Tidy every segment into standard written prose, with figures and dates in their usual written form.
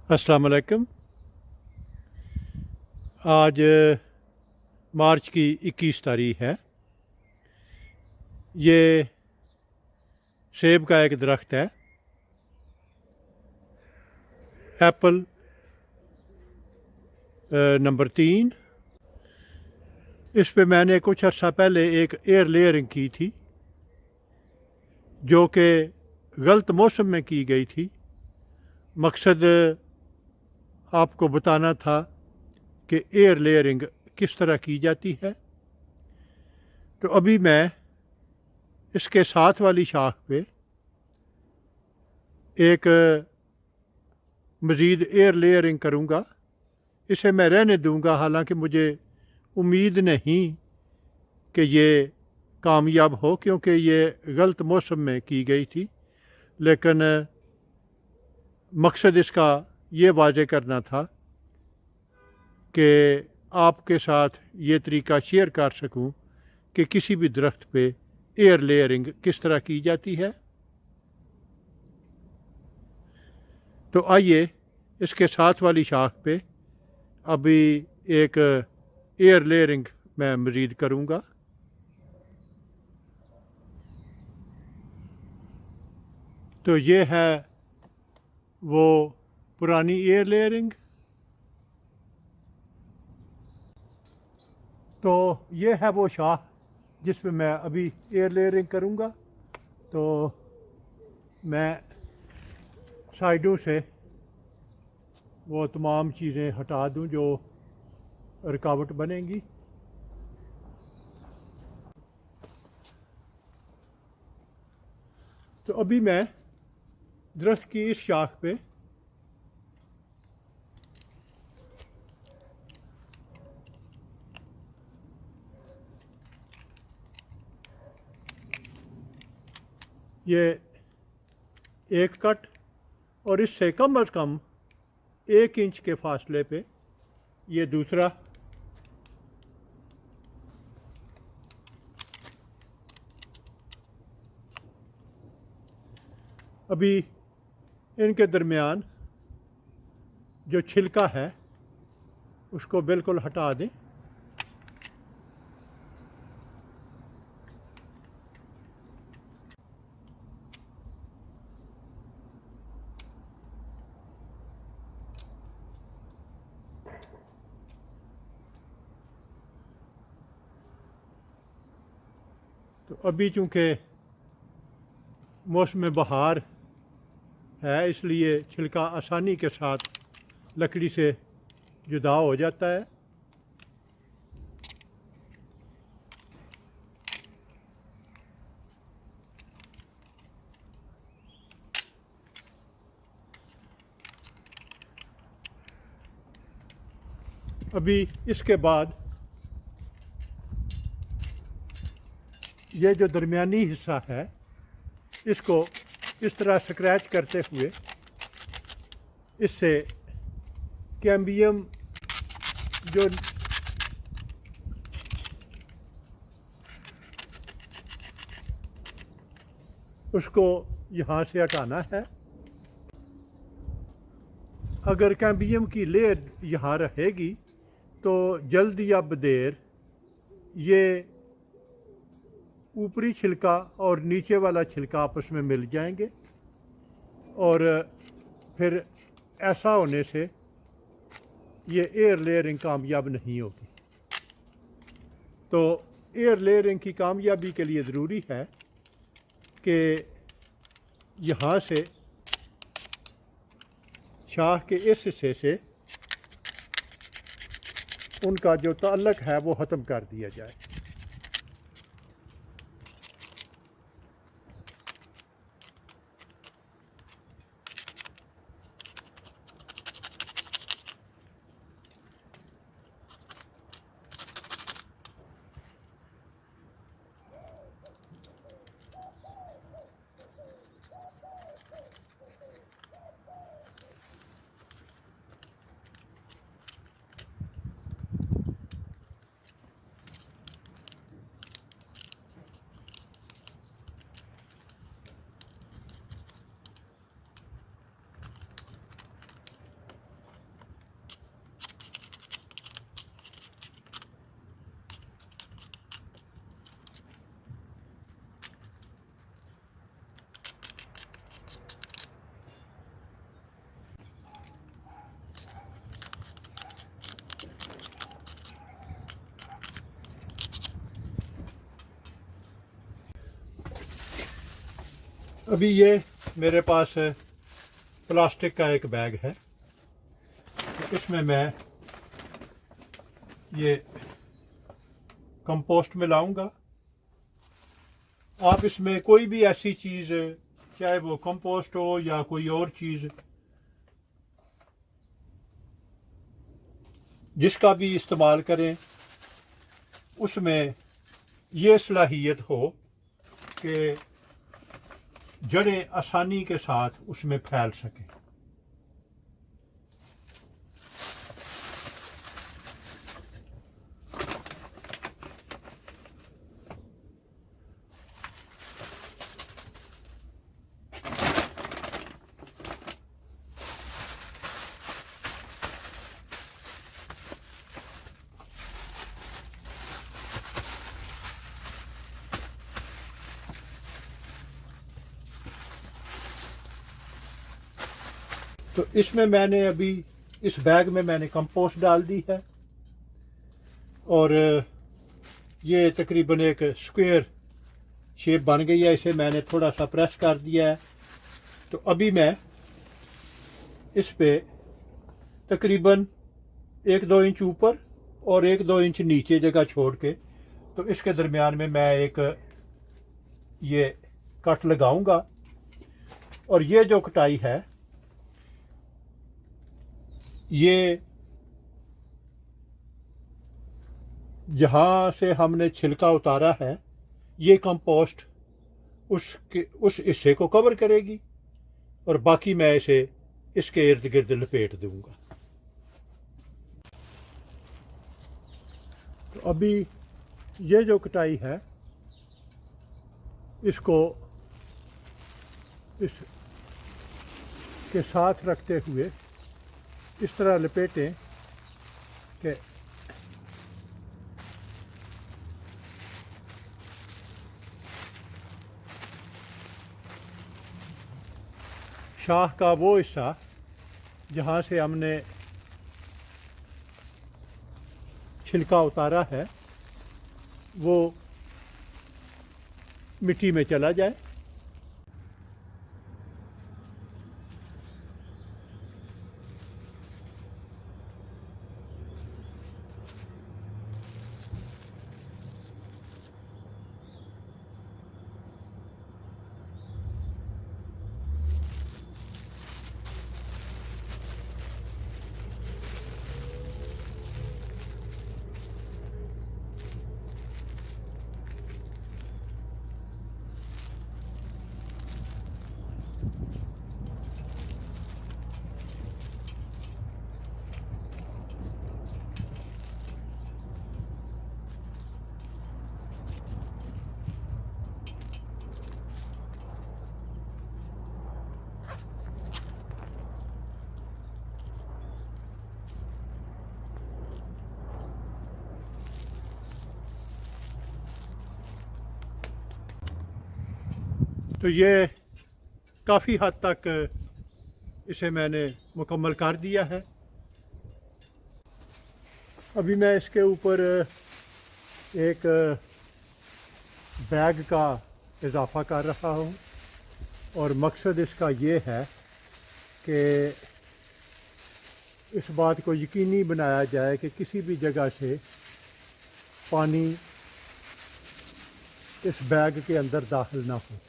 अस्सलाम वालेकुम। आज मार्च की 21 तारीख है। ये सेब का एक दरख्त है, एप्पल नंबर 3। इस पे मैंने कुछ अर्सा पहले एक एयर लेयरिंग की थी, जो कि गलत मौसम में की गई थी। मकसद आपको बताना था कि एयर लेयरिंग किस तरह की जाती है। तो अभी मैं इसके साथ वाली शाख पे एक मज़ीद एयर लेयरिंग करूँगा। इसे मैं रहने दूँगा, हालांकि मुझे उम्मीद नहीं कि ये कामयाब हो, क्योंकि ये गलत मौसम में की गई थी। लेकिन मकसद इसका ये वाज़े करना था कि आपके साथ ये तरीका शेयर कर सकूं कि किसी भी दरख्त पे एयर लेयरिंग किस तरह की जाती है। तो आइए इसके साथ वाली शाख पे अभी एक एयर लेयरिंग मैं मज़ीद करूँगा। तो ये है वो पुरानी एयर लेयरिंग। तो ये है वो शाख जिसमें मैं अभी एयर लेयरिंग करूँगा। तो मैं साइडों से वो तमाम चीज़ें हटा दूं जो रुकावट बनेंगी। तो अभी मैं दरख्त की इस शाख पे ये एक कट और इससे कम अज़ कम 1 इंच के फासले पे ये दूसरा, अभी इनके दरमियान जो छिलका है उसको बिल्कुल हटा दें। तो अभी चूँकि मौसम बहार है, इसलिए छिलका आसानी के साथ लकड़ी से जुदा हो जाता है। अभी इसके बाद ये जो दरमियानी हिस्सा है इसको इस तरह स्क्रैच करते हुए इससे कैम्बियम जो उसको यहाँ से हटाना है। अगर कैम्बियम की लेयर यहाँ रहेगी तो जल्द या बदेर ये ऊपरी छिलका और नीचे वाला छिलका आपस में मिल जाएंगे और फिर ऐसा होने से ये एयर लेयरिंग कामयाब नहीं होगी। तो एयर लेयरिंग की कामयाबी के लिए ज़रूरी है कि यहाँ से शाख के इस हिस्से से उनका जो ताल्लुक़ है वो ख़त्म कर दिया जाए। अभी ये मेरे पास प्लास्टिक का एक बैग है, तो इसमें मैं ये कंपोस्ट में लाऊंगा। आप इसमें कोई भी ऐसी चीज़, चाहे वो कंपोस्ट हो या कोई और चीज़, जिसका भी इस्तेमाल करें, उसमें ये सलाहियत हो कि जड़ें आसानी के साथ उसमें फैल सकें। तो इसमें मैंने अभी इस बैग में मैंने कंपोस्ट डाल दी है और ये तकरीबन एक स्क्वायर शेप बन गई है। इसे मैंने थोड़ा सा प्रेस कर दिया है। तो अभी मैं इस पे तकरीबन 1-2 इंच ऊपर और 1-2 इंच नीचे जगह छोड़ के, तो इसके दरमियान में मैं एक ये कट लगाऊंगा। और ये जो कटाई है, ये जहाँ से हमने छिलका उतारा है, ये कंपोस्ट उस हिस्से को कवर करेगी और बाकी मैं इसे इसके इर्द गिर्द लपेट दूंगा। तो अभी ये जो कटाई है, इसको इसके साथ रखते हुए इस तरह लपेटें कि शाख का वो हिस्सा जहाँ से हमने छिलका उतारा है, वो मिट्टी में चला जाए। तो ये काफ़ी हद तक इसे मैंने मुकम्मल कर दिया है। अभी मैं इसके ऊपर एक बैग का इजाफ़ा कर रहा हूँ और मकसद इसका ये है कि इस बात को यकीनी बनाया जाए कि किसी भी जगह से पानी इस बैग के अंदर दाखिल ना हो।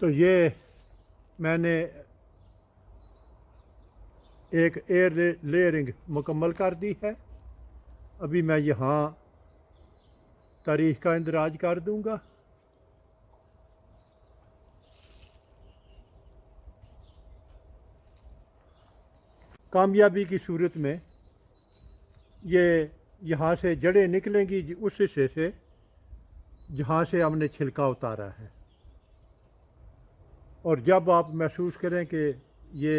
तो ये मैंने एक एयर लेयरिंग मुकम्मल कर दी है अभी मैं यहाँ तारीख का इंदराज कर दूंगा। कामयाबी की सूरत में ये यहाँ से जड़ें निकलेंगी उस हिस्से से जहाँ से हमने छिलका उतारा है। और जब आप महसूस करें कि ये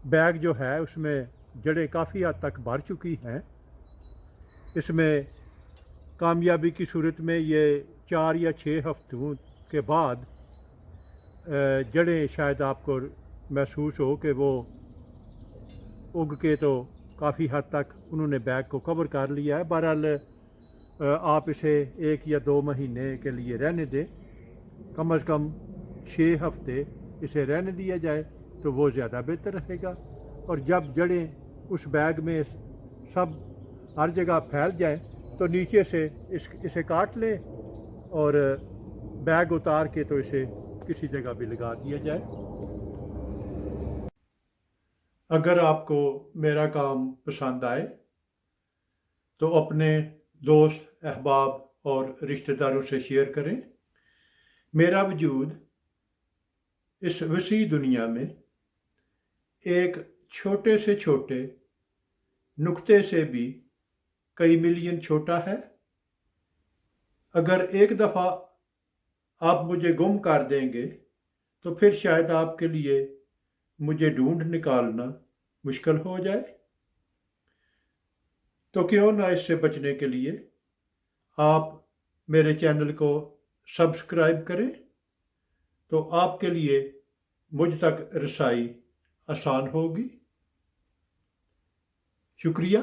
बैग जो है उसमें जड़ें काफ़ी हद तक भर चुकी हैं, इसमें कामयाबी की सूरत में ये 4 या 6 हफ्तों के बाद जड़ें शायद आपको महसूस हो कि वो उग के तो काफ़ी हद तक उन्होंने बैग को कवर कर लिया है। बहरहाल आप इसे 1 या 2 महीने के लिए रहने दें, कम से कम 6 हफ्ते इसे रहने दिया जाए तो वो ज़्यादा बेहतर रहेगा। और जब जड़ें उस बैग में सब हर जगह फैल जाएं तो नीचे से इसे काट लें और बैग उतार के तो इसे किसी जगह भी लगा दिया जाए। अगर आपको मेरा काम पसंद आए तो अपने दोस्त, अहबाब और रिश्तेदारों से शेयर करें। मेरा वजूद इस वसी दुनिया में एक छोटे से छोटे नुक्ते से भी कई मिलियन छोटा है। अगर एक दफ़ा आप मुझे गुम कर देंगे तो फिर शायद आपके लिए मुझे ढूंढ निकालना मुश्किल हो जाए। तो क्यों ना इससे बचने के लिए आप मेरे चैनल को सब्सक्राइब करें, तो आपके लिए मुझ तक रसाई आसान होगी। शुक्रिया।